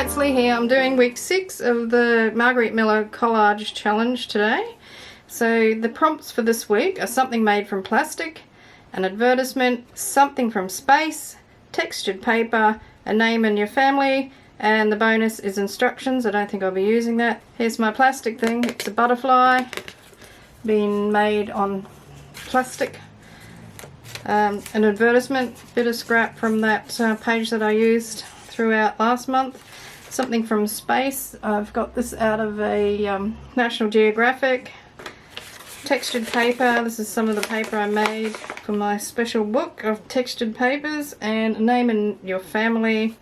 Hi, it's Leigh here. I'm doing week 6 of the Margarete Miller collage challenge today. So the prompts for this week are something made from plastic, an advertisement, something from space, textured paper, a name in your family, and the bonus is instructions. I don't think I'll be using that. Here's my plastic thing. It's a butterfly being made on plastic. An advertisement, bit of scrap from that page that I used throughout last month. Something from space. I've got this out of a National Geographic. Textured paper. This is some of the paper I made for my special book of textured papers. And a name in your family.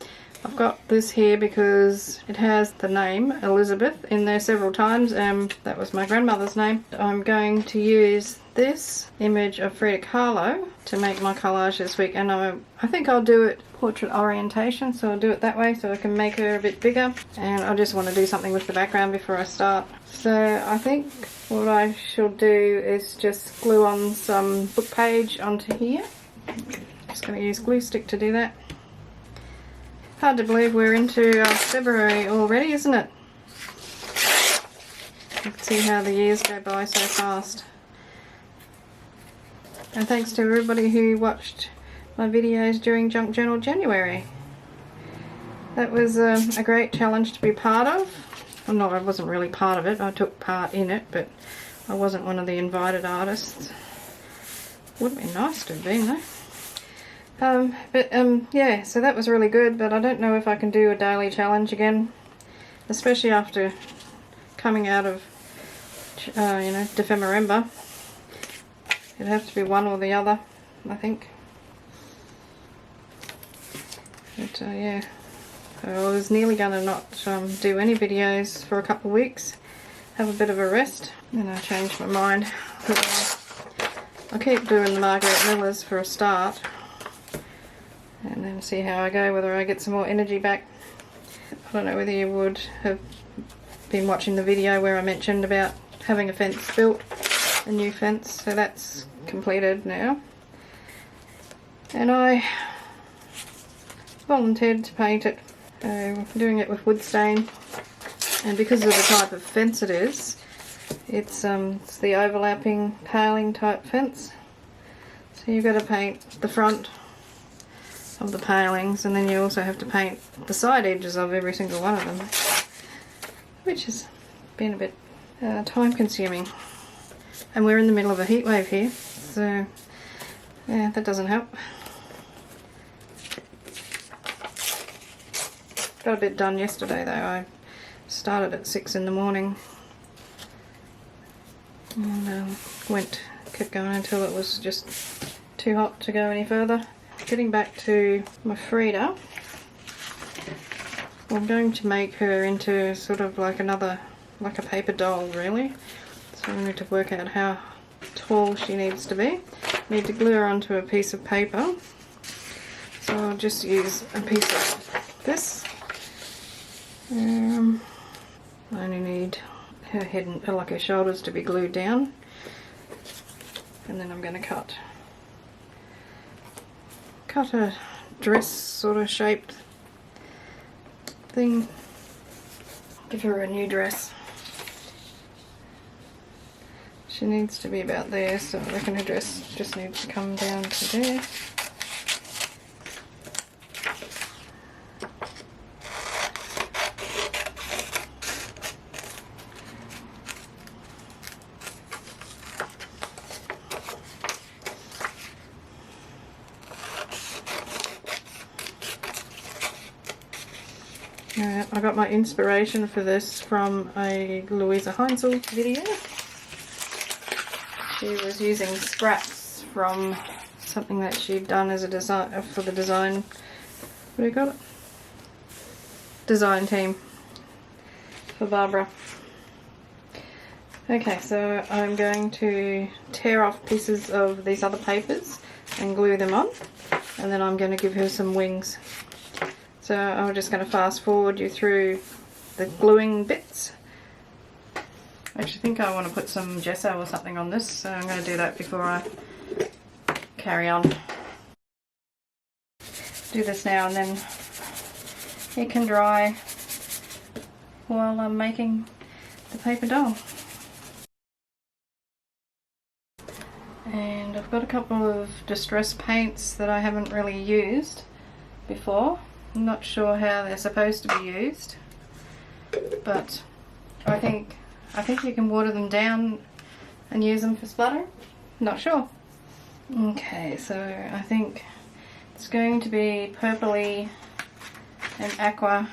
I've got this here because it has the name Elizabeth in there several times, and that was my grandmother's name. I'm going to use this image of Frida Kahlo to make my collage this week, and I think I'll do it portrait orientation, so I'll do it that way so I can make her a bit bigger. And I just want to do something with the background before I start. So I think what I shall do is just glue on some book page onto here. Just going to use glue stick to do that. Hard to believe we're into February already, isn't it? You can see how the years go by so fast. And thanks to everybody who watched my videos during Junk Journal January. That was a great challenge to be part of. Well, no, I wasn't really part of it. I took part in it, but I wasn't one of the invited artists. Would have been nice to have been, though. Yeah, so that was really good, but I don't know if I can do a daily challenge again, especially after coming out of, you know, December. It'd have to be one or the other, I think. But yeah, I was nearly going to not do any videos for a couple of weeks, have a bit of a rest, then I changed my mind. I'll keep doing the Margarete Millers for a start, and then see how I go, whether I get some more energy back. I don't know whether you would have been watching the video where I mentioned about having a fence built, a new fence, so that's completed now. And I volunteered to paint it, doing it with wood stain, and because of the type of fence it is, it's the overlapping paling type fence, so you've got to paint the front of the palings, and then you also have to paint the side edges of every single one of them, which has been a bit time consuming. And we're in the middle of a heat wave here, so yeah, that doesn't help. Got a bit done yesterday though. I started at 6 in the morning and kept going until it was just too hot to go any further. Getting back to my Frida, I'm going to make her into sort of like a paper doll really. So I need to work out how tall she needs to be. I need to glue her onto a piece of paper. So I'll just use a piece of this. I only need her head and like her shoulders to be glued down. And then I'm going to cut a dress sort of shaped thing. Give her a new dress. She needs to be about there, so I reckon her dress just needs to come down to there. I got my inspiration for this from a Luise Heinzl video. She was using scraps from something that she'd done as a design for the design. What do you call it? Design team for Barbara. Okay, so I'm going to tear off pieces of these other papers and glue them on, and then I'm going to give her some wings. So I'm just going to fast forward you through the gluing bits. I actually think I want to put some gesso or something on this, so I'm going to do that before I carry on. Do this now and then it can dry while I'm making the paper doll. And I've got a couple of distress paints that I haven't really used before. I'm not sure how they're supposed to be used, but I think you can water them down and use them for splatter. Not sure. Okay, so I think it's going to be purpley and aqua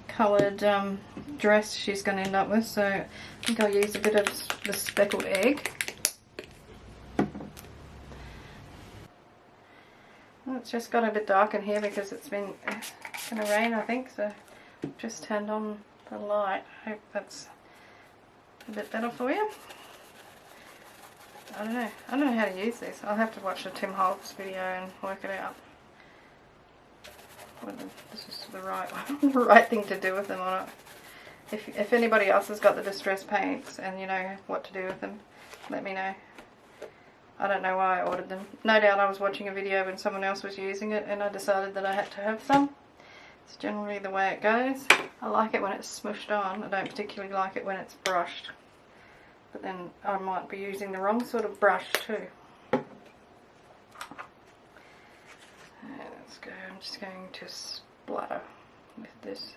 coloured dress she's going to end up with, so I think I'll use a bit of the speckled egg. Well, it's just got a bit dark in here because it's going to rain, I think, so I've just turned on the light. I hope that's a bit better for you. I don't know how to use this. I'll have to watch the Tim Holtz video and work it out whether this is the right thing to do with them or not. If anybody else has got the distress paints and you know what to do with them, let me know. I don't know why I ordered them. No doubt I was watching a video when someone else was using it and I decided that I had to have some. It's generally the way it goes. I like it when it's smushed on. I don't particularly like it when it's brushed. But then I might be using the wrong sort of brush too. Let's go. I'm just going to splatter with this.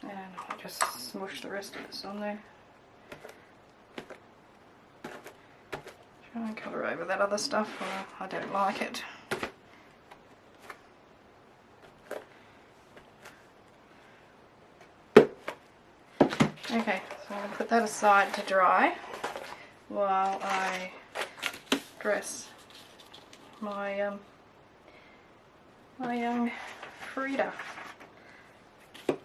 And I'll just smush the rest of this on there. Try and colour over that other stuff. Well, I don't like it. Okay, so I'm going to put that aside to dry while I dress my my young Frida. Okay,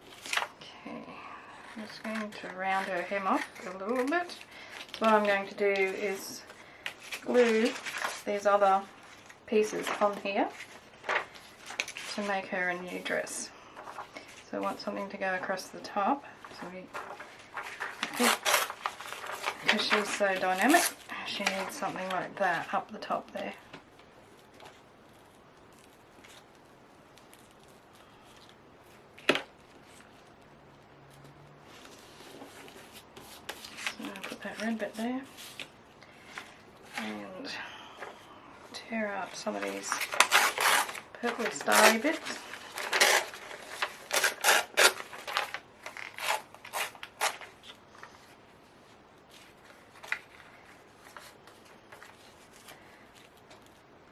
I'm just going to round her hem off a little bit. So what I'm going to do is glue these other pieces on here to make her a new dress. So I want something to go across the top. So because she's so dynamic, she needs something like that up the top there. So I'll put that red bit there and tear out some of these purpley starry bits.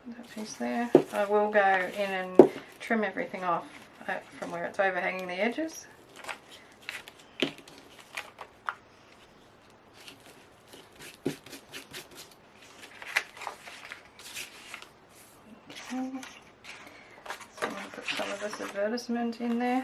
That piece there. I will go in and trim everything off from where it's overhanging the edges. Okay. So I'm going to put some of this advertisement in there.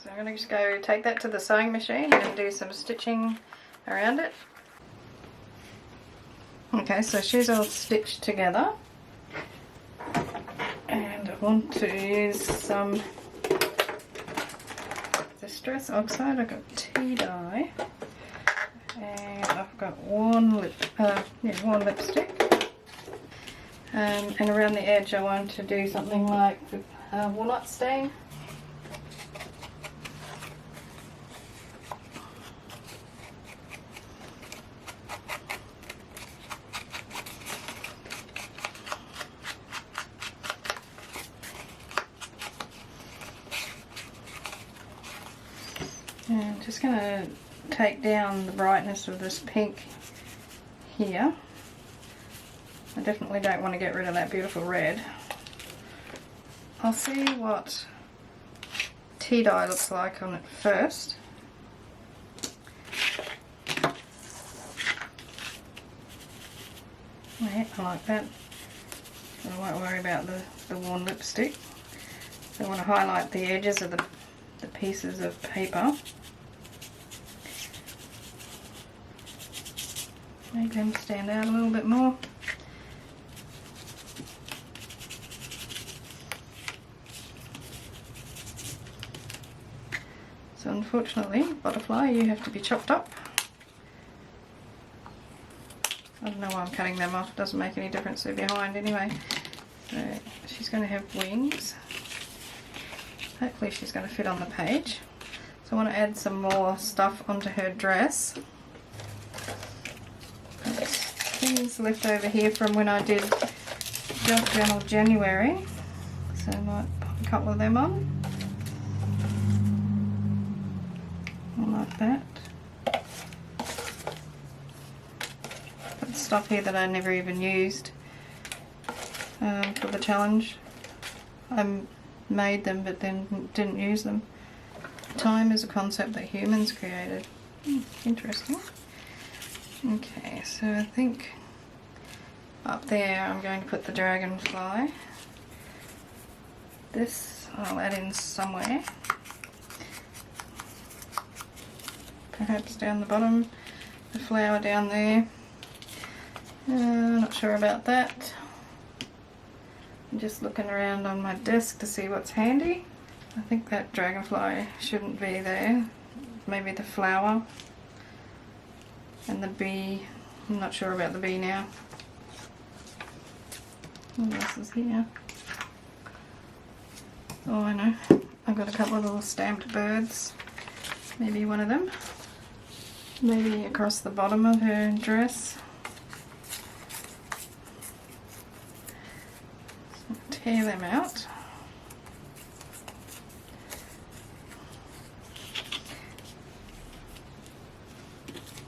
I'm going to just go take that to the sewing machine and do some stitching around it. Okay, so she's all stitched together and I want to use some distress oxide. I've got tea dye and I've got one lipstick and around the edge I want to do something like walnut stain. And just going to take down the brightness of this pink here. I definitely don't want to get rid of that beautiful red. I'll see what tea dye looks like on it first. Yeah, I like that. So I won't worry about the worn lipstick. So I want to highlight the edges of the pieces of paper. Make them stand out a little bit more. So unfortunately, butterfly, you have to be chopped up. I don't know why I'm cutting them off, it doesn't make any difference, they're behind anyway. So she's going to have wings. Hopefully she's going to fit on the page. So I want to add some more stuff onto her dress. There's things left over here from when I did Junk Journal January. So I might pop a couple of them on. Like that. Got stuff here that I never even used for the challenge. I made them but then didn't use them. Time is a concept that humans created. Interesting. Okay, so I think up there I'm going to put the dragonfly. This I'll add in somewhere. Perhaps down the bottom, the flower down there. Not sure about that. I'm just looking around on my desk to see what's handy. I think that dragonfly shouldn't be there. Maybe the flower and the bee. I'm not sure about the bee now. What else is here? Oh, I know. I've got a couple of little stamped birds. Maybe one of them. Maybe across the bottom of her dress. So tear them out.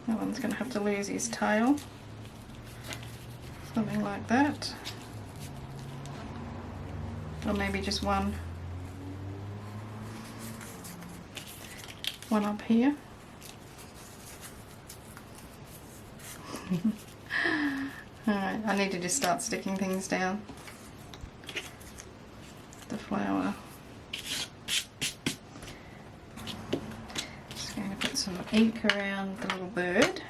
That one's going to have to lose his tail. Something like that. Or maybe just one up here. Alright, I need to just start sticking things down. The flower. Just going to put some ink around the little bird.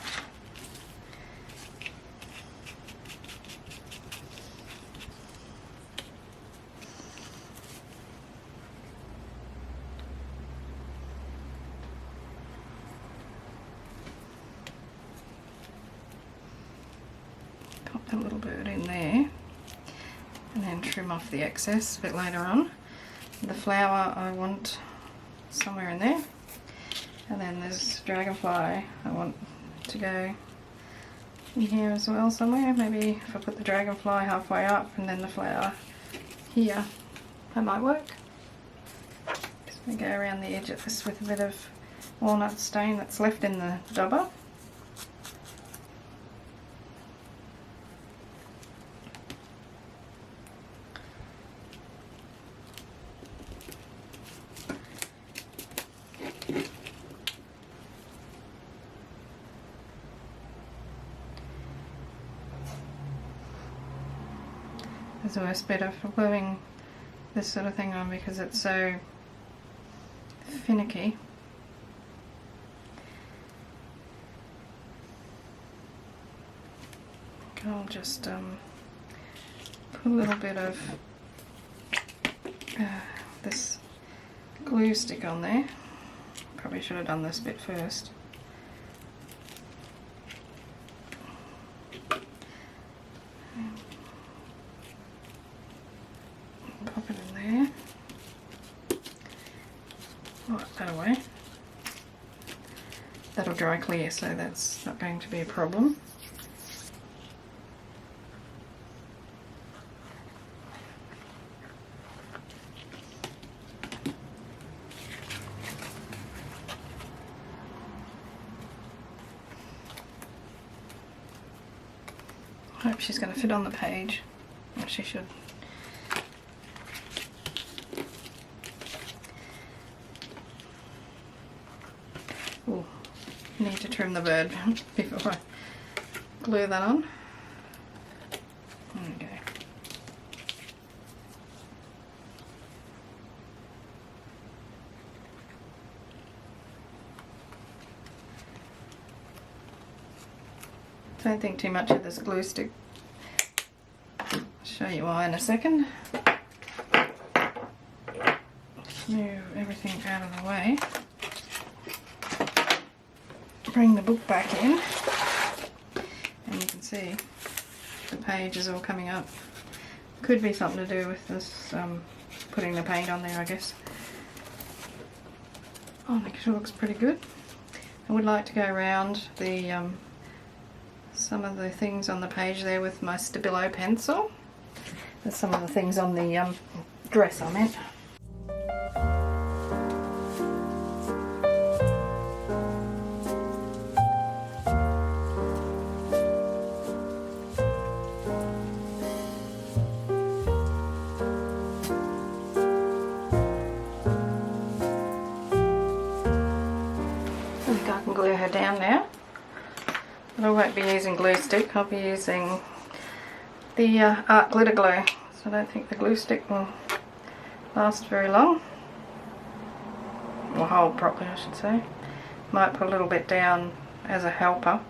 Pop the little bird in there and then trim off the excess a bit later on. The flower I want somewhere in there, and then there's dragonfly I want to go in here as well somewhere. Maybe if I put the dragonfly halfway up and then the flower here, that might work. Just going to go around the edge of this with a bit of walnut stain that's left in the dobber. There's the worst bit of gluing this sort of thing on because it's so finicky. I'll just put a little bit of this glue stick on there. Probably should have done this bit first. Pop it in there. Wipe that away. That'll dry clear, so that's not going to be a problem. hope she's going to fit on the page. Well, she should. Oh, need to trim the bird before I glue that on. There we go. Don't think too much of this glue stick. I'll show you why in a second. Move everything out of the way. Bring the book back in, and you can see the page is all coming up. Could be something to do with this putting the paint on there, I guess. Oh, I think it looks pretty good. I would like to go around the some of the things on the page there with my Stabilo pencil. There's some of the things on the dress I meant. I can glue her down now, but I won't be using glue stick. I'll be using the art glitter glue, so I don't think the glue stick will last very long, or hold properly I should say. Might put a little bit down as a helper.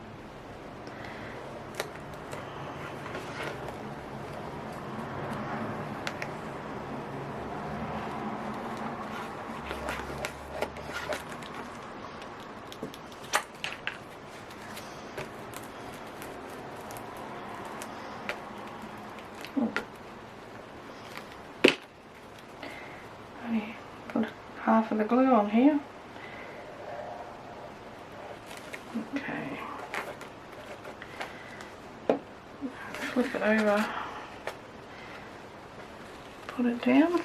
Put half of the glue on here. Okay. Flip it over. Put it down.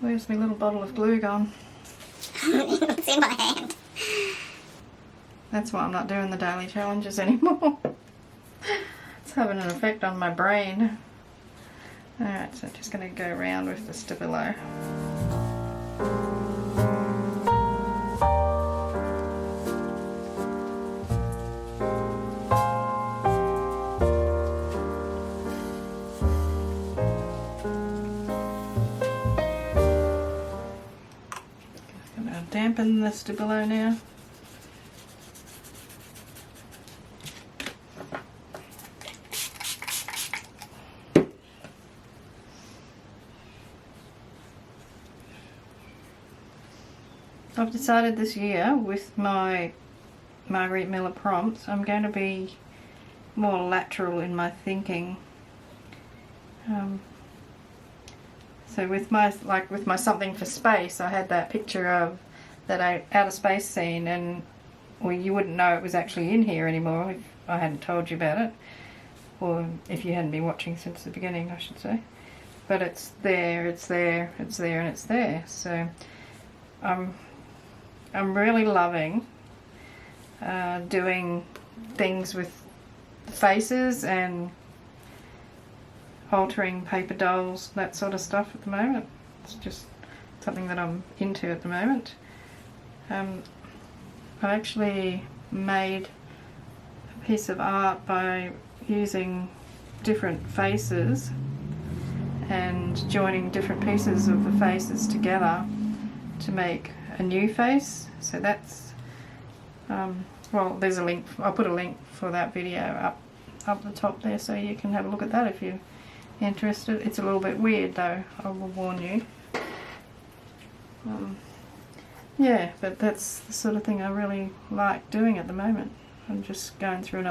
Where's my little bottle of glue gone? It's in my hand. That's why I'm not doing the daily challenges anymore. It's having an effect on my brain. Alright, so I'm just going to go around with the Stabilo. I'm going to dampen the Stabilo now. I've decided this year with my Margarete Miller prompts I'm going to be more lateral in my thinking. So with my something for space, I had that picture of that outer space scene, and well, you wouldn't know it was actually in here anymore if I hadn't told you about it, or if you hadn't been watching since the beginning, I should say. But it's there, it's there, it's there, and it's there. So I'm really loving doing things with faces and altering paper dolls, that sort of stuff at the moment. It's just something that I'm into at the moment. I actually made a piece of art by using different faces and joining different pieces of the faces together to make a new face. So that's well, there's a link. I'll put a link for that video up the top there, so you can have a look at that if you're interested. It's a little bit weird though, I will warn you. Yeah, but that's the sort of thing I really like doing at the moment. I'm just going through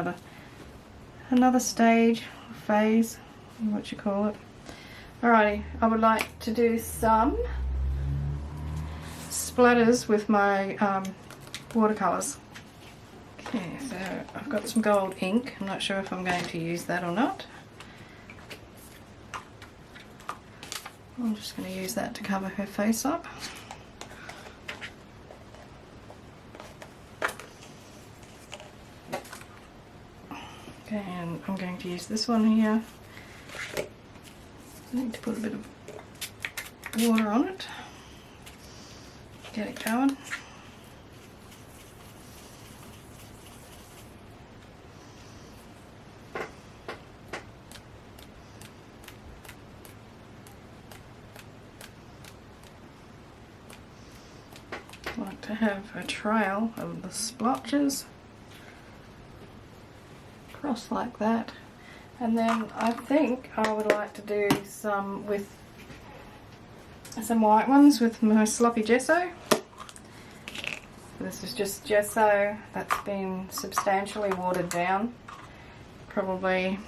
another stage, phase, what you call it. Alrighty, I would like to do some splatters with my watercolours. Okay, so I've got some gold ink. I'm not sure if I'm going to use that or not. I'm just going to use that to cover her face up. And I'm going to use this one here. I need to put a bit of water on it. Get it going. I like to have a trail of the splotches across like that, and then I think I would like to do some with some white ones with my sloppy gesso. This is just gesso that's been substantially watered down, probably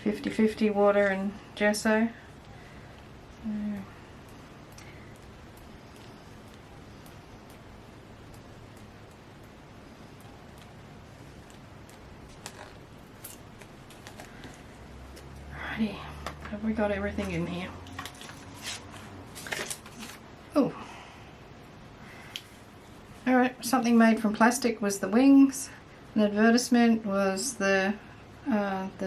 50-50 water and gesso. Alrighty, have we got everything in here? Oh. Alright, something made from plastic was the wings. An advertisement was the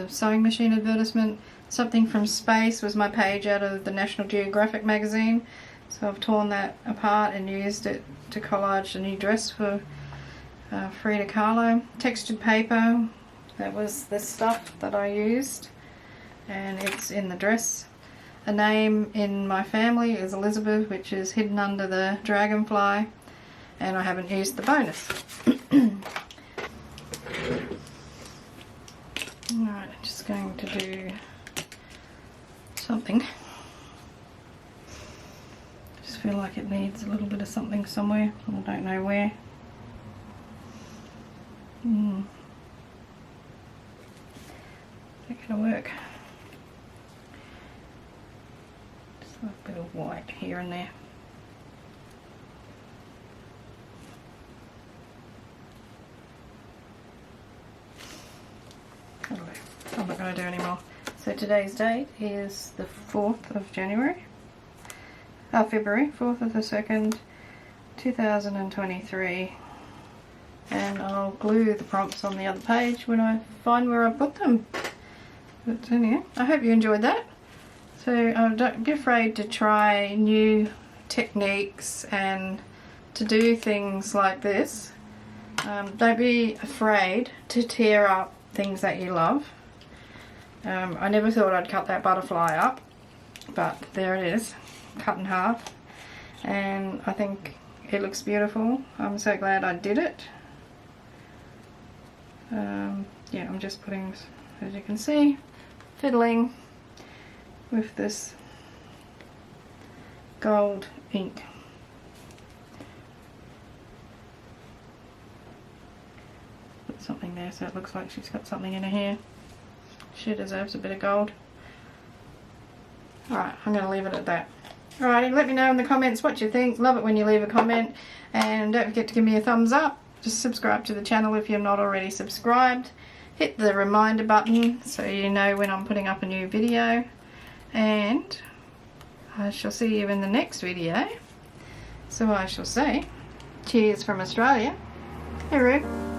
sewing machine advertisement. Something from space was my page out of the National Geographic magazine. So I've torn that apart and used it to collage a new dress for Frida Kahlo. Textured paper, that was the stuff that I used, and it's in the dress. A name in my family is Elizabeth, which is hidden under the dragonfly, and I haven't used the bonus. Alright, I'm just going to do something. I just feel like it needs a little bit of something somewhere. I don't know where. It's gonna work. Just a bit of white here and there. I'm not going to do any more. So today's date is the 4th of January. February, 4th of the 2nd, 2023. And I'll glue the prompts on the other page when I find where I put them. But anyway, I hope you enjoyed that. So don't be afraid to try new techniques and to do things like this. Don't be afraid to tear up things that you love. I never thought I'd cut that butterfly up, but there it is, cut in half, and I think it looks beautiful. I'm so glad I did it. Yeah, I'm just putting, as you can see, fiddling with this gold ink. Put something there so it looks like she's got something in her hair. She deserves a bit of gold. Alright, I'm going to leave it at that. Alrighty, let me know in the comments what you think. Love it when you leave a comment. And don't forget to give me a thumbs up. Just subscribe to the channel if you're not already subscribed. Hit the reminder button so you know when I'm putting up a new video. And I shall see you in the next video. So I shall say, cheers from Australia. Hey Roo.